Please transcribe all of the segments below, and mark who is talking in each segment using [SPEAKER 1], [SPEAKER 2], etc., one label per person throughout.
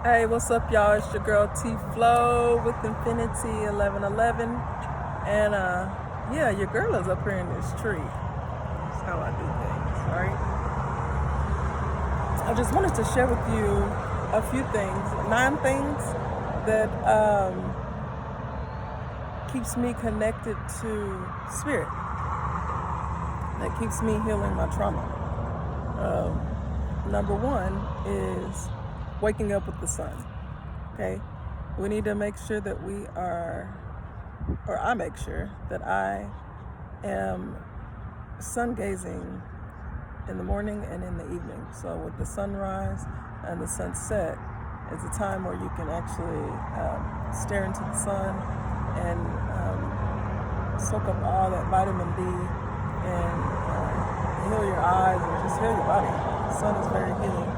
[SPEAKER 1] Hey, what's up, y'all? It's your girl T Flow with Infinity 1111, and yeah, your girl is up here in this tree. That's how I do things, right? I just wanted to share with you a few things, 9 things that keeps me connected to spirit, that keeps me healing my trauma. Number one is waking up with the sun. Okay, we need to make sure that we are, or I make sure that I am sun gazing in the morning and in the evening. So with the sunrise and the sunset, it's a time where you can actually stare into the sun and soak up all that vitamin D and heal your eyes and just heal your body. The sun is very healing.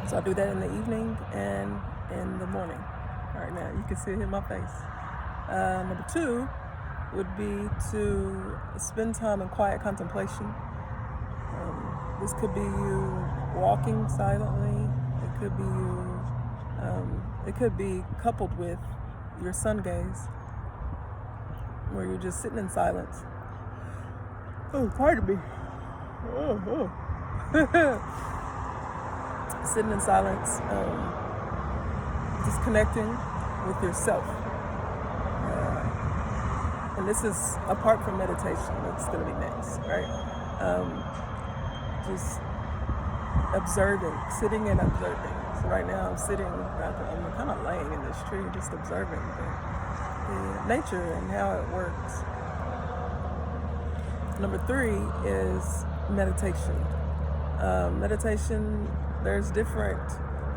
[SPEAKER 1] So I do that in the evening and in the morning. Right now, you can see it in my face. Number two would be to spend time in quiet contemplation. This could be you walking silently. It could be you. It could be coupled with your sun gaze, where you're just sitting in silence. Oh, pardon me. Sitting in silence, just connecting with yourself. And this is apart from meditation, that's going to be next, right? Just observing, sitting and observing. So right now I'm sitting, I'm kind of laying in this tree, just observing the nature and how it works. Number three is meditation. Meditation, there's different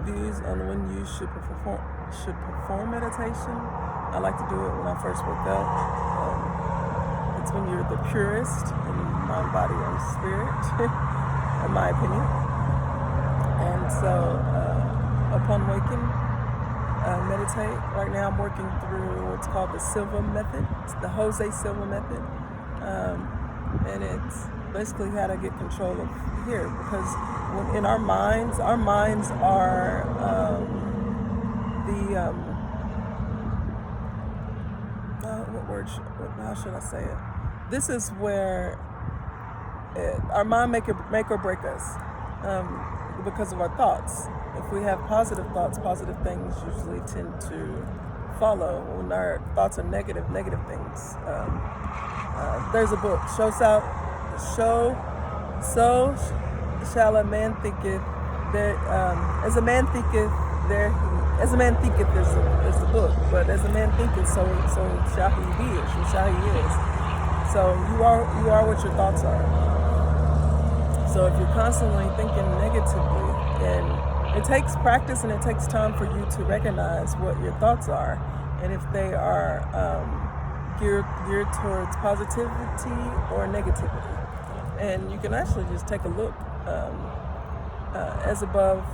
[SPEAKER 1] views on when you should perform meditation. I like to do it when I first wake up. It's when you're the purest in mind, body, and spirit, in my opinion. And so, upon waking, meditate. Right now, I'm working through what's called the Silva method. It's the Jose Silva method, and it's basically how to get control of here, because when in our minds are how should I say it? This is where our mind make or break us, because of our thoughts. If we have positive thoughts, positive things usually tend to follow. When our thoughts are negative things. There's a book, So shall a man thinketh there, as a man thinketh there, as a man thinketh is the book, but as a man thinketh, so shall he be, or so shall he is. So you are what your thoughts are. So if you're constantly thinking negatively, and it takes practice and it takes time for you to recognize what your thoughts are, and if they are geared towards positivity or negativity. And you can actually just take a look, as above,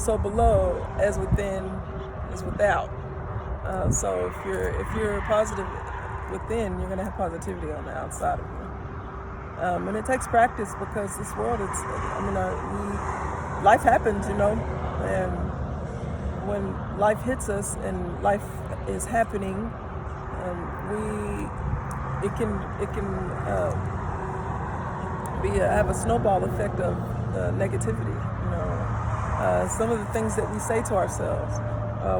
[SPEAKER 1] so below, as within is without. So if you're positive within, you're gonna have positivity on the outside of you. And it takes practice, because this world, life happens, and when life hits us and life is happening, it can have a snowball effect of negativity. Some of the things that we say to ourselves,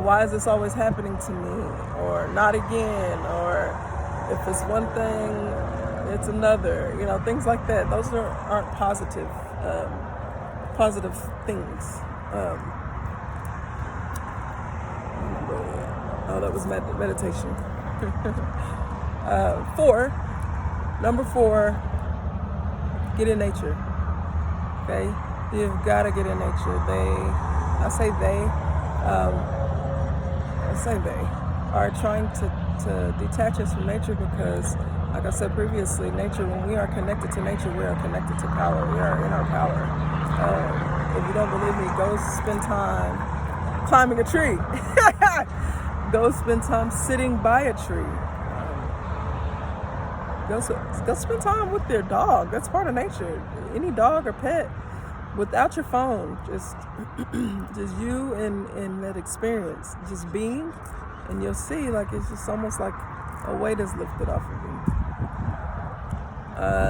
[SPEAKER 1] why is this always happening to me, or not again, or if it's one thing, it's another, things like that. Those aren't positive things. That was meditation. Number four, get in nature. Okay, you've got to get in nature. I say they are trying to detach us from nature, because, like I said previously, nature, when we are connected to nature, we are connected to power. We are in our power. If you don't believe me, go spend time climbing a tree. Go spend time sitting by a tree. Go spend time with their dog. That's part of nature. Any dog or pet without your phone, just you and that experience, just being, and you'll see like it's just almost like a weight is lifted off of you.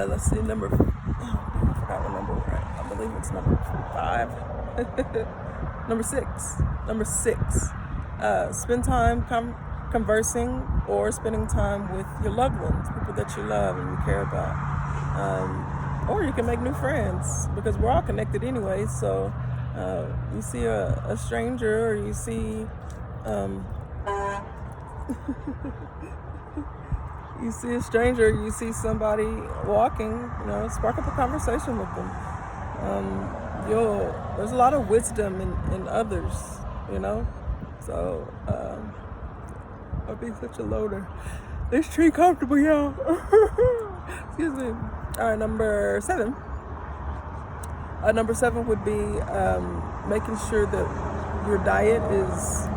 [SPEAKER 1] Let's see, I forgot what number we're at. I believe it's number 5. Number six. Spend time conversing or spending time with your loved ones, people that you love and you care about. Or you can make new friends, because we're all connected anyway. So you see a stranger, or you see you see a stranger, you see somebody walking, spark up a conversation with them. There's a lot of wisdom in others, So I'll be such a loader. This tree comfortable, y'all. Excuse me. All right, number 7. Number 7 would be making sure that your diet is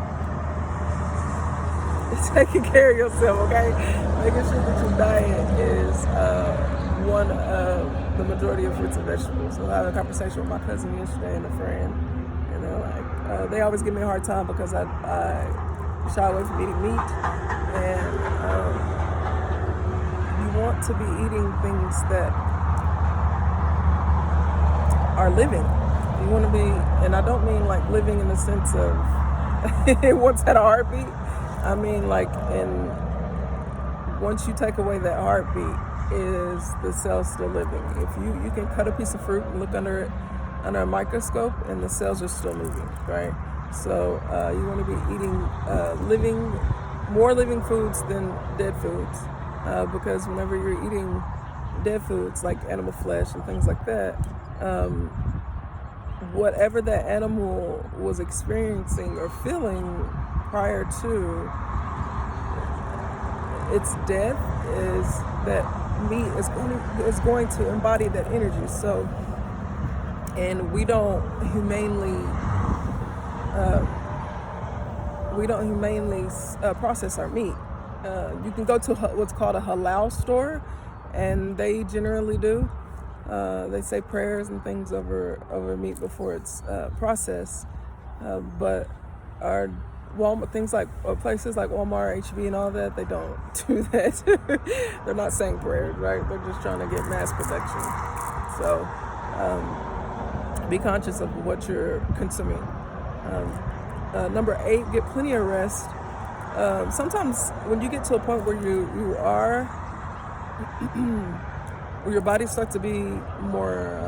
[SPEAKER 1] taking care of yourself, okay? Making sure that your diet is one of the majority of fruits and vegetables. So I had a conversation with my cousin yesterday and a friend, they always give me a hard time because I shy away from eating meat, and you want to be eating things that are living. You want to be, and I don't mean like living in the sense of it once had a heartbeat. I mean like once you take away that heartbeat, is the cell still living? If you can cut a piece of fruit and look under it under a microscope, and the cells are still moving, right? So you want to be eating more living foods than dead foods, because whenever you're eating dead foods like animal flesh and things like that, whatever that animal was experiencing or feeling prior to its death, is that meat is going to embody that energy. So, and we don't humanely process our meat. You can go to what's called a halal store, and they generally do. They say prayers and things over meat before it's processed. But our Walmart, things like places like Walmart, HB, and all that, they don't do that. They're not saying prayers, right? They're just trying to get mass production. So be conscious of what you're consuming. Number 8, get plenty of rest. Sometimes when you get to a point where you are where your body starts to be more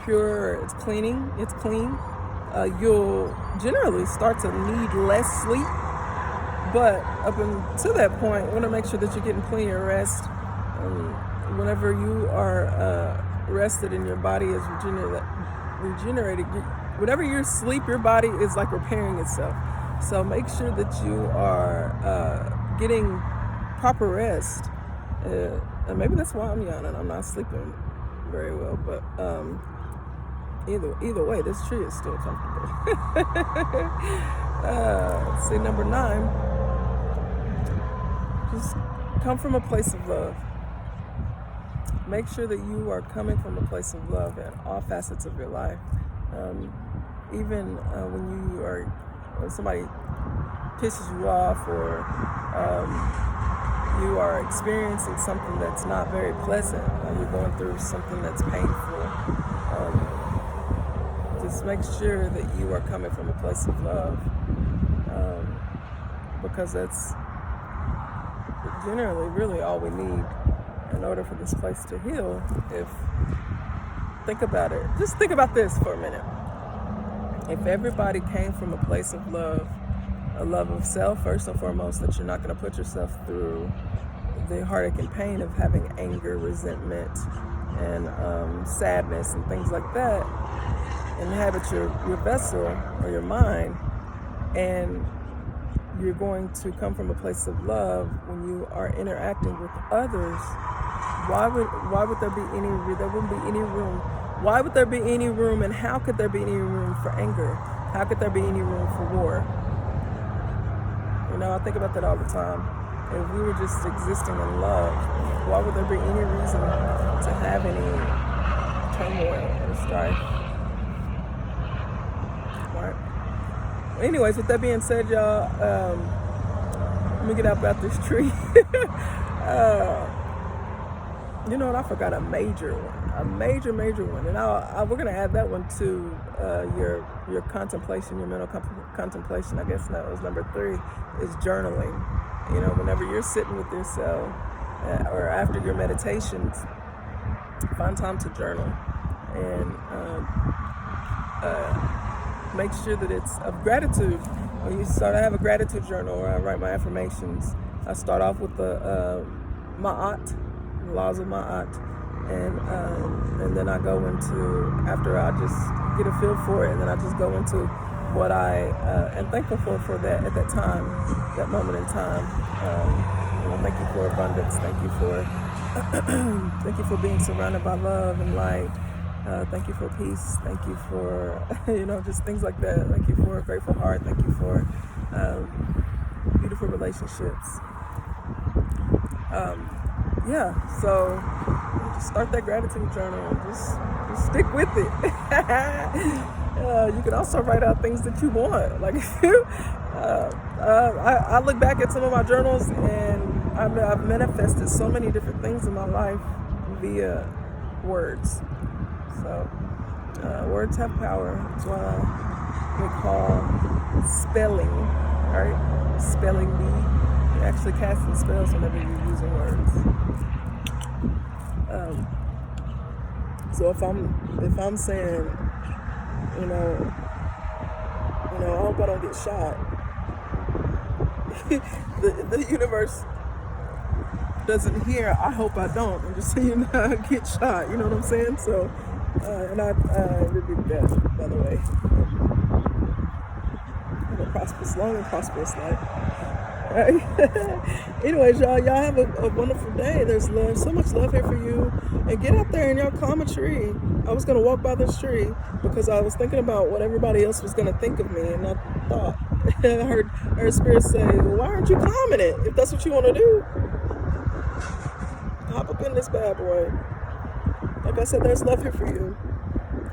[SPEAKER 1] pure, it's clean, you'll generally start to need less sleep. But up until that point, you want to make sure that you're getting plenty of rest. Whenever you are rested and your body is regenerated, whenever you sleep, your body is like repairing itself. So make sure that you are getting proper rest. And maybe that's why I'm yawning. I'm not sleeping very well, but either way, this tree is still comfortable. Let's see, number 9. Just come from a place of love. Make sure that you are coming from a place of love in all facets of your life. Even when somebody pisses you off, or you are experiencing something that's not very pleasant, you're going through something that's painful, just make sure that you are coming from a place of love, because that's generally really all we need in order for this place to heal. Think about it. Just think about this for a minute. If everybody came from a place of love, a love of self first and foremost, that you're not going to put yourself through the heartache and pain of having anger, resentment, and sadness and things like that, inhabit your vessel or your mind, and you're going to come from a place of love when you are interacting with others. Why would there be any? There wouldn't be any room. Why would there be any room, and how could there be any room for anger? How could there be any room for war? I think about that all the time. If we were just existing in love, why would there be any reason to have any turmoil or strife? anyways, with that being said, y'all, let me get up out this tree. You know what? I forgot a major one, a major one, and we're gonna add that one to your contemplation, your mental contemplation. I guess that was number 3, is journaling. You know, whenever you're sitting with yourself or after your meditations, find time to journal and make sure that it's of gratitude. When you start, I have a gratitude journal where I write my affirmations. I start off with the Ma'at, the laws of Ma'at, and then I go into, after I just get a feel for it, and then I just go into what I am thankful for that at that time, that moment in time. You know, thank you for abundance. Thank you for thank you for being surrounded by love and light. Thank you for peace. Thank you for just things like that. Thank you for a grateful heart. Thank you for beautiful relationships. So just start that gratitude journal and just stick with it. You can also write out things that you want. Like I look back at some of my journals, and I've manifested so many different things in my life via words. So words have power. That's why we call spelling, right? Spelling bee. You're actually casting spells whenever you're using words. So if I'm saying, I hope I don't get shot. the universe doesn't hear, I hope I don't. I'm just saying I get shot. You know what I'm saying? So, and I rebuke that, by the way. Have a long and prosperous life. Right? Anyways, y'all have a wonderful day. There's love, so much love here for you. And get out there and y'all climb a tree. I was going to walk by this tree because I was thinking about what everybody else was going to think of me. And I thought, I heard Spirit say, well, why aren't you climbing it? If that's what you want to do, hop up in this bad boy. Like I said, there's love here for you.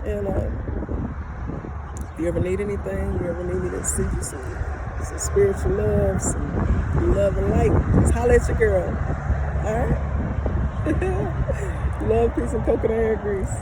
[SPEAKER 1] And if you ever need anything, you ever need me to see you some spiritual love, some love and light, just holler at your girl. All right? Love, peace, and coconut hair grease.